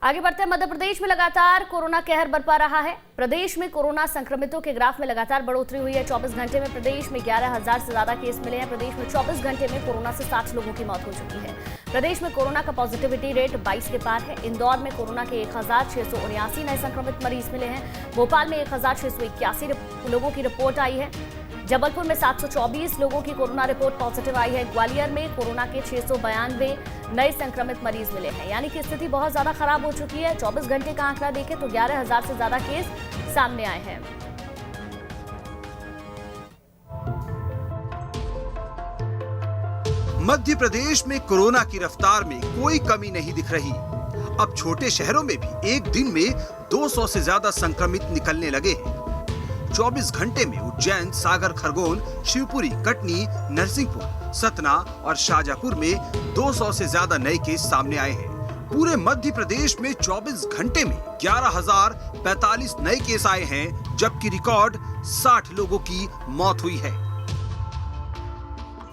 आगे बढ़ते हैं। मध्य प्रदेश में लगातार कोरोना कहर बरपा रहा है। प्रदेश में कोरोना संक्रमितों के ग्राफ में लगातार बढ़ोतरी हुई है। 24 घंटे में प्रदेश में 11,000 से ज्यादा केस मिले हैं। प्रदेश में 24 घंटे में कोरोना से 60 लोगों की मौत हो चुकी है। प्रदेश में कोरोना का पॉजिटिविटी रेट 22 के पार है। इंदौर में कोरोना के 1,679 नए संक्रमित मरीज मिले हैं। भोपाल में 1,681 लोगों की रिपोर्ट आई है। जबलपुर में 724 लोगों की कोरोना रिपोर्ट पॉजिटिव आई है। ग्वालियर में कोरोना के 692 नए संक्रमित मरीज मिले हैं। यानी कि स्थिति बहुत ज्यादा खराब हो चुकी है। 24 घंटे का आंकड़ा देखें तो 11,000 से ज्यादा केस सामने आए हैं। मध्य प्रदेश में कोरोना की रफ्तार में कोई कमी नहीं दिख रही। अब छोटे शहरों में भी एक दिन में 200 से ज्यादा संक्रमित निकलने लगे हैं। 24 घंटे में उज्जैन, सागर, खरगोन, शिवपुरी, कटनी, नरसिंहपुर, सतना और शाजापुर में 200 से ज्यादा नए केस सामने आए हैं। पूरे मध्य प्रदेश में 24 घंटे में 11,045 नए केस आए हैं, जबकि रिकॉर्ड 60 लोगों की मौत हुई है।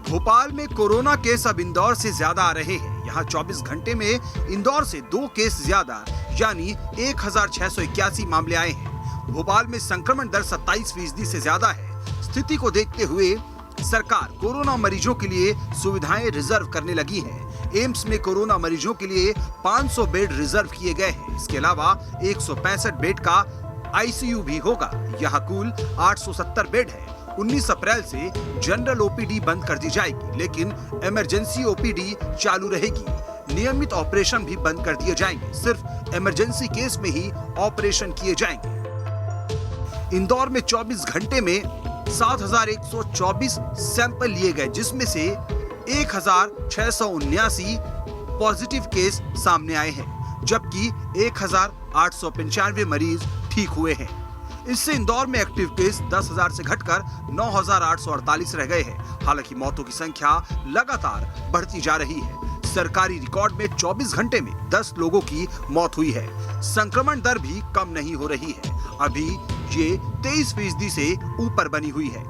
भोपाल में कोरोना केस अब इंदौर से ज्यादा आ रहे हैं। यहाँ 24 घंटे में इंदौर से 2 केस ज्यादा यानी 1,681 मामले आए हैं। भोपाल में संक्रमण दर 27% से ज्यादा है। स्थिति को देखते हुए सरकार कोरोना मरीजों के लिए सुविधाएं रिजर्व करने लगी है। एम्स में कोरोना मरीजों के लिए 500 बेड रिजर्व किए गए हैं। इसके अलावा 165 बेड का आईसीयू भी होगा। यहाँ कुल 870 बेड है। 19 अप्रैल से जनरल ओपीडी बंद कर दी जाएगी, लेकिन इमरजेंसी ओपीडी चालू रहेगी। नियमित ऑपरेशन भी बंद कर दिए जाएंगे। सिर्फ इमरजेंसी केस में ही ऑपरेशन किए जाएंगे। इंदौर में 24 घंटे में 7,124 सैंपल लिए गए, जिसमें से 1,679 पॉजिटिव केस सामने आए हैं, जबकि 1,895 मरीज ठीक हुए हैं। इससे इंदौर में एक्टिव केस 10,000 से घटकर 9,848 रह गए हैं। हालांकि मौतों की संख्या लगातार बढ़ती जा रही है। सरकारी रिकॉर्ड में 24 घंटे में 10 लोगों की मौत हुई है। संक्रमण दर भी कम नहीं हो रही है। अभी ये 23% से ऊपर बनी हुई है।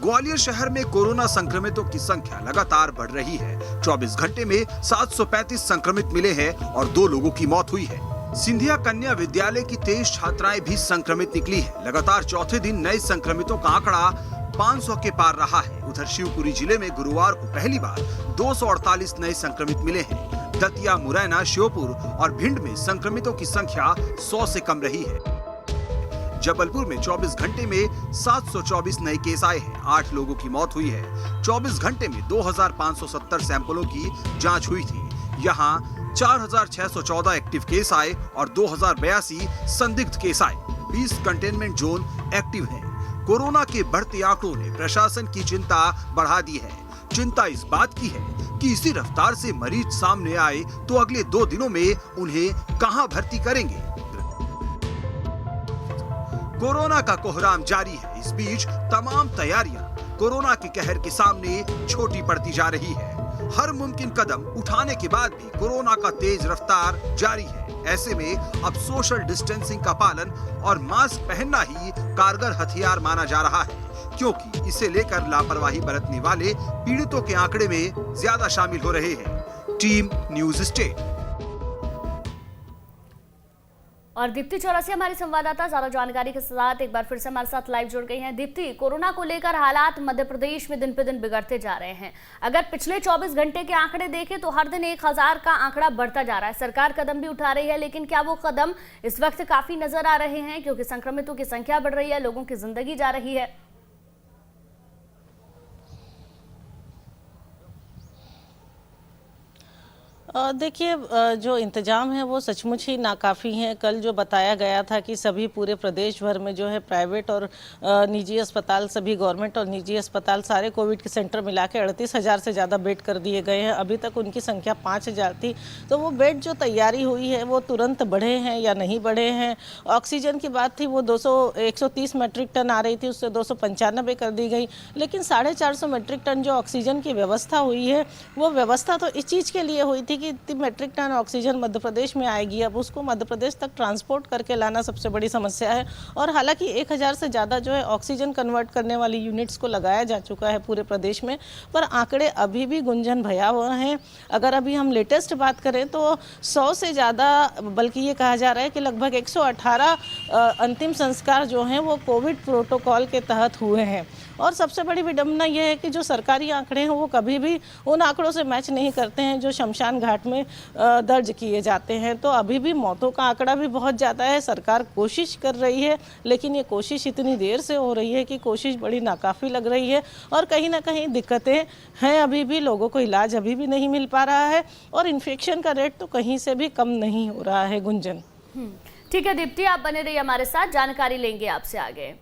ग्वालियर शहर में कोरोना संक्रमितों की संख्या लगातार बढ़ रही है। 24 घंटे में 735 संक्रमित मिले हैं और 2 लोगों की मौत हुई है। सिंधिया कन्या विद्यालय की 23 छात्राएं भी संक्रमित निकली है। लगातार चौथे दिन नए संक्रमितों का आंकड़ा 500 के पार रहा है। उधर शिवपुरी जिले में गुरुवार को पहली बार 248 नए संक्रमित मिले हैं। दतिया, मुरैना, श्योपुर और भिंड में संक्रमितों की संख्या 100 से कम रही है। जबलपुर में 24 घंटे में 724 नए केस आए हैं। 8 लोगों की मौत हुई है। 24 घंटे में 2,570 सैंपलों की जांच हुई थी। यहाँ 4,614 एक्टिव केस आए और 2,082 संदिग्ध केस आए। 20 कंटेनमेंट जोन एक्टिव हैं। कोरोना के बढ़ते आंकड़ों ने प्रशासन की चिंता बढ़ा दी है। चिंता इस बात की है कि इसी रफ्तार से मरीज सामने आए तो अगले 2 दिनों में उन्हें कहां भर्ती करेंगे। कोरोना का कोहराम जारी है। इस बीच तमाम तैयारियां कोरोना के कहर के सामने छोटी पड़ती जा रही है। हर मुमकिन कदम उठाने के बाद भी कोरोना का तेज रफ्तार जारी है। ऐसे में अब सोशल डिस्टेंसिंग का पालन और मास्क पहनना ही कारगर हथियार माना जा रहा है, क्योंकि इसे लेकर लापरवाही बरतने वाले पीड़ितों के आंकड़े में ज्यादा शामिल हो रहे हैं। टीम न्यूज स्टेट और दीप्ति चौरसिया हमारी संवाददाता ज्यादा जानकारी के साथ एक बार फिर से हमारे साथ लाइव जुड़ गई हैं। दीप्ति, कोरोना को लेकर हालात मध्य प्रदेश में दिन पे दिन बिगड़ते जा रहे हैं। अगर पिछले 24 घंटे के आंकड़े देखें तो हर दिन 1,000 का आंकड़ा बढ़ता जा रहा है। सरकार कदम भी उठा रही है, लेकिन क्या वो कदम इस वक्त काफी नजर आ रहे हैं? क्योंकि संक्रमितों की संख्या बढ़ रही है, लोगों की जिंदगी जा रही है। देखिए, जो इंतज़ाम है वो सचमुच ही नाकाफ़ी हैं। कल जो बताया गया था कि सभी पूरे प्रदेश भर में जो है प्राइवेट और निजी अस्पताल, सभी गवर्नमेंट और निजी अस्पताल, सारे कोविड के सेंटर मिला के 38,000 से ज़्यादा बेड कर दिए गए हैं। अभी तक उनकी संख्या 5,000 थी। तो वो बेड जो तैयारी हुई है वो तुरंत बढ़े हैं या नहीं बढ़े हैं। ऑक्सीजन की बात थी, वो 130 मेट्रिक टन आ रही थी, उससे 295 कर दी गई। लेकिन 450 मेट्रिक टन जो ऑक्सीजन की व्यवस्था हुई है, वो व्यवस्था तो इस चीज़ के लिए हुई थी कि इतनी metric ton oxygen Madhya Pradesh में आएगी, अब उसको मध्य प्रदेश तक ट्रांसपोर्ट करके लाना सबसे बड़ी समस्या है। और हालांकि 1000 से ज़्यादा जो है ऑक्सीजन कन्वर्ट करने वाली यूनिट्स को लगाया जा चुका है पूरे प्रदेश में, पर आंकड़े अभी भी गुंजन भयावह हैं। अगर अभी हम लेटेस्ट बात करें तो 100 से ज़्यादा, बल्कि ये कहा जा रहा है कि लगभग 118 अंतिम संस्कार जो हैं वो कोविड प्रोटोकॉल के तहत हुए हैं। और सबसे बड़ी विडंबना यह है कि जो सरकारी आंकड़े हैं वो कभी भी उन आंकड़ों से मैच नहीं करते हैं जो शमशान घाट में दर्ज किए जाते हैं। तो अभी भी मौतों का आंकड़ा भी बहुत ज़्यादा है। सरकार कोशिश कर रही है, लेकिन ये कोशिश इतनी देर से हो रही है कि कोशिश बड़ी नाकाफ़ी लग रही है और कहीं ना कहीं दिक्कतें हैं। अभी भी लोगों को इलाज अभी भी नहीं मिल पा रहा है और इन्फेक्शन का रेट तो कहीं से भी कम नहीं हो रहा है। गुंजन, ठीक है दीप्ति, आप बने रहिए हमारे साथ, जानकारी लेंगे आपसे आगे।